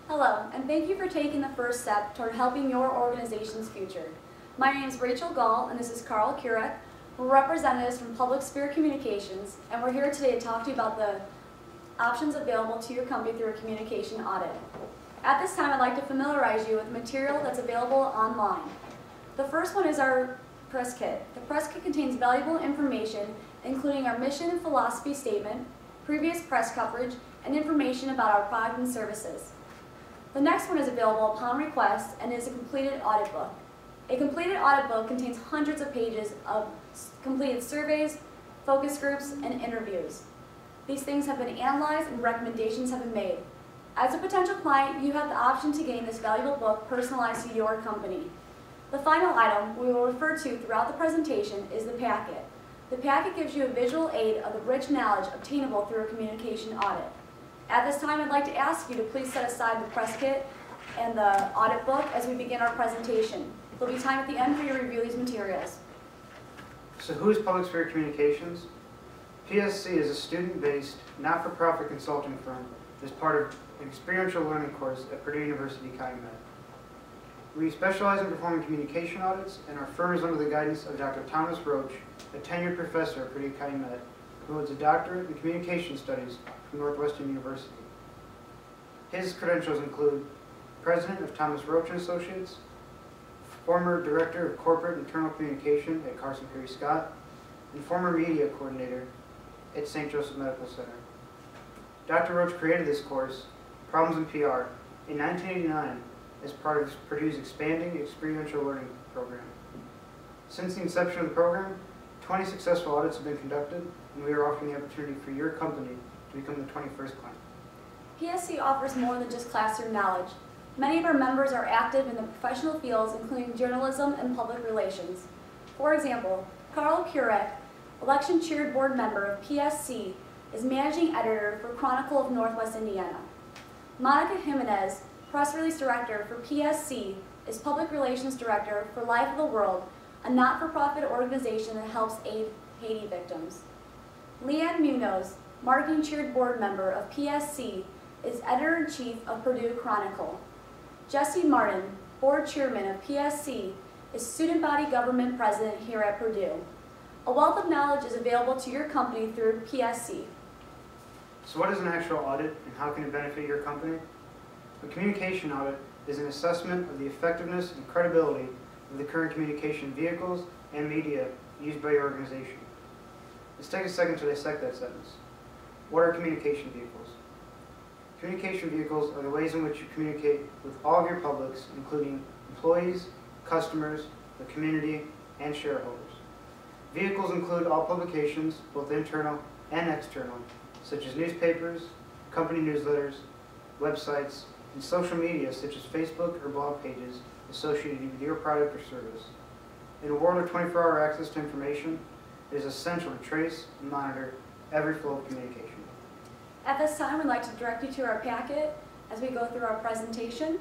Hello, and thank you for taking the first step toward helping your organization's future. My name is Rachel Gall, and this is Carl Kurek. We're representatives from Public Sphere Communications, and we're here today to talk to you about the options available to your company through a communication audit. At this time, I'd like to familiarize you with material that's available online. The first one is our press kit. The press kit contains valuable information, including our mission and philosophy statement, previous press coverage, and information about our product and services. The next one is available upon request and is a completed audit book. A completed audit book contains hundreds of pages of completed surveys, focus groups, and interviews. These things have been analyzed and recommendations have been made. As a potential client, you have the option to gain this valuable book personalized to your company. The final item we will refer to throughout the presentation is the packet. The packet gives you a visual aid of the rich knowledge obtainable through a communication audit. At this time, I'd like to ask you to please set aside the press kit and the audit book as we begin our presentation. There'll be time at the end for you to review these materials. So who is Public Sphere Communications? PSC is a student-based, not-for-profit consulting firm as part of an experiential learning course at Purdue University Calumet. We specialize in performing communication audits, and our firm is under the guidance of Dr. Thomas Roach, a tenured professor at Purdue Calumet, who holds a doctorate in communication studies from Northwestern University. His credentials include President of Thomas Roach and Associates, former Director of Corporate Internal Communication at Carson Perry Scott, and former Media Coordinator at St. Joseph Medical Center. Dr. Roach created this course, Problems in PR, in 1989 as part of Purdue's expanding experiential learning program. Since the inception of the program, 20 successful audits have been conducted, and we are offering the opportunity for your company to become the 21st client. PSC offers more than just classroom knowledge. Many of our members are active in the professional fields, including journalism and public relations. For example, Carl Kurek, election chaired board member of PSC, is managing editor for Chronicle of Northwest Indiana. Monica Jimenez, press release director for PSC, is public relations director for Life of the World, a not-for-profit organization that helps aid Haiti victims. Leanne Munoz, marketing chaired board member of PSC, is editor-in-chief of Purdue Chronicle. Jesse Martin, board chairman of PSC, is student body government president here at Purdue. A wealth of knowledge is available to your company through PSC. So what is an actual audit, and how can it benefit your company? A communication audit is an assessment of the effectiveness and credibility of the current communication vehicles and media used by your organization. Let's take a second to dissect that sentence. What are communication vehicles? Communication vehicles are the ways in which you communicate with all of your publics, including employees, customers, the community, and shareholders. Vehicles include all publications, both internal and external, such as newspapers, company newsletters, websites, and social media such as Facebook or blog pages associated with your product or service. In a world of 24-hour access to information, it is essential to trace and monitor every flow of communication. At this time, we'd like to direct you to our packet as we go through our presentation.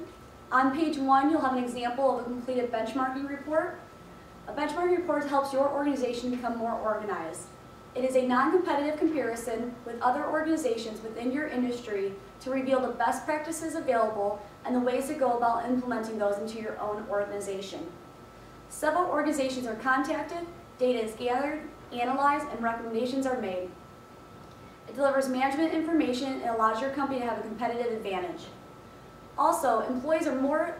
On page 1, you'll have an example of a completed benchmarking report. A benchmarking report helps your organization become more organized. It is a non-competitive comparison with other organizations within your industry to reveal the best practices available and the ways to go about implementing those into your own organization. Several organizations are contacted, data is gathered, analyzed, and recommendations are made. It delivers management information and allows your company to have a competitive advantage. Also, employees are more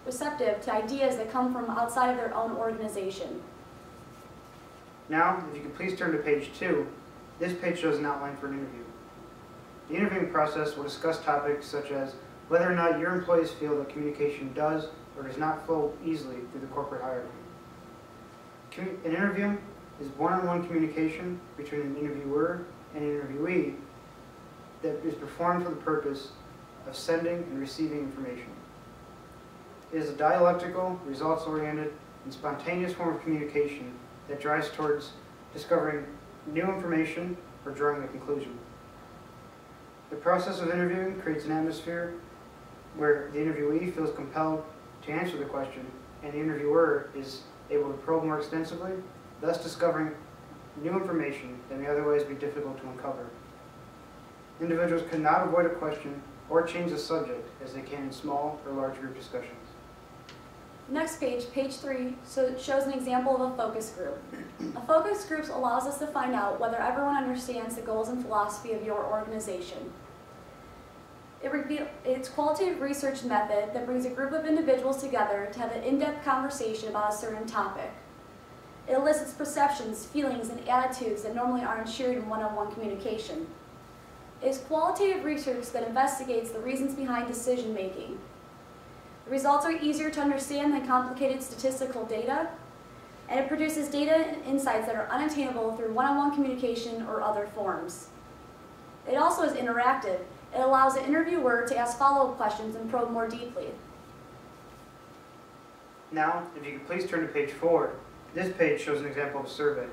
receptive to ideas that come from outside of their own organization. Now, if you could please turn to page 2, this page shows an outline for an interview. The interviewing process will discuss topics such as whether or not your employees feel that communication does or does not flow easily through the corporate hierarchy. An interview is one-on-one communication between an interviewer and an interviewee that is performed for the purpose of sending and receiving information. It is a dialectical, results-oriented, and spontaneous form of communication that drives towards discovering new information or drawing a conclusion. The process of interviewing creates an atmosphere where the interviewee feels compelled to answer the question and the interviewer is able to probe more extensively, thus discovering new information that may otherwise be difficult to uncover. Individuals cannot avoid a question or change the subject as they can in small or large group discussions. Next page, page 3, shows an example of a focus group. A focus group allows us to find out whether everyone understands the goals and philosophy of your organization. It's a qualitative research method that brings a group of individuals together to have an in-depth conversation about a certain topic. It elicits perceptions, feelings, and attitudes that normally aren't shared in one-on-one communication. It is qualitative research that investigates the reasons behind decision-making. The results are easier to understand than complicated statistical data, and it produces data and insights that are unattainable through one-on-one communication or other forms. It also is interactive. It allows the interviewer to ask follow-up questions and probe more deeply. Now, if you could please turn to page 4, this page shows an example of a survey.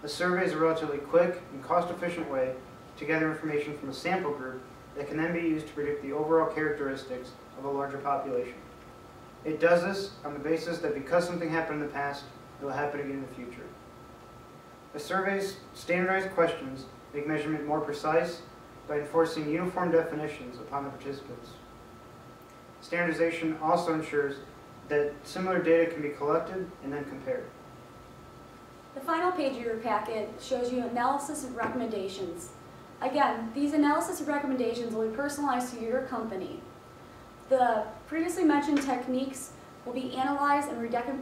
A survey is a relatively quick and cost-efficient way to gather information from a sample group that can then be used to predict the overall characteristics of a larger population. It does this on the basis that because something happened in the past, it will happen again in the future. A survey's standardized questions make measurement more precise by enforcing uniform definitions upon the participants. Standardization also ensures that similar data can be collected and then compared. The final page of your packet shows you analysis and recommendations. Again, these analysis and recommendations will be personalized to your company. The previously mentioned techniques will be analyzed and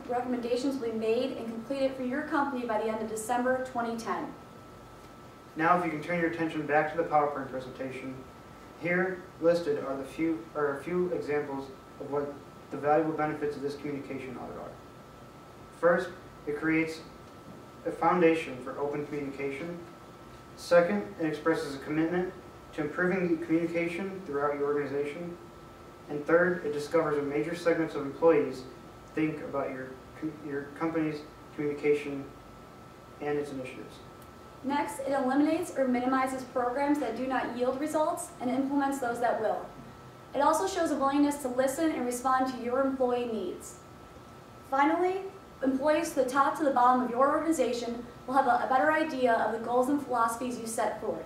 recommendations will be made and completed for your company by the end of December 2010. Now if you can turn your attention back to the PowerPoint presentation, here listed are a few examples of what the valuable benefits of this communication audit are. First, it creates a foundation for open communication. Second, it expresses a commitment to improving the communication throughout your organization. And third, it discovers what major segments of employees think about your company's communication and its initiatives. Next, it eliminates or minimizes programs that do not yield results and implements those that will. It also shows a willingness to listen and respond to your employee needs. Finally, employees to the top to the bottom of your organization will have a better idea of the goals and philosophies you set forth.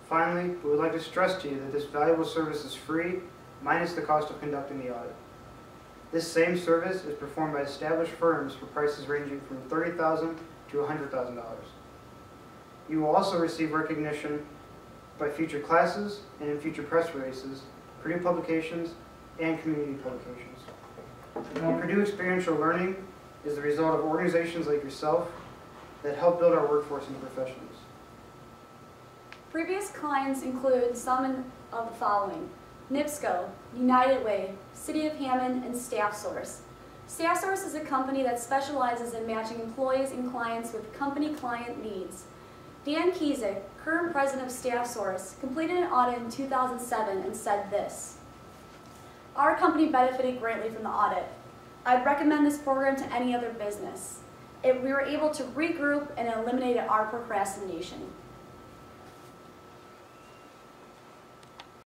Finally, we would like to stress to you that this valuable service is free, minus the cost of conducting the audit. This same service is performed by established firms for prices ranging from $30,000 to $100,000. You will also receive recognition by future classes and in future press releases, Purdue publications, and community publications. Purdue experiential learning is the result of organizations like yourself that help build our workforce into professionals. Previous clients include some of the following: NIPSCO, United Way, City of Hammond, and StaffSource. StaffSource is a company that specializes in matching employees and clients with company client needs. Dan Kiesick, current president of StaffSource, completed an audit in 2007 and said this: "Our company benefited greatly from the audit. I'd recommend this program to any other business. We were able to regroup and eliminated our procrastination."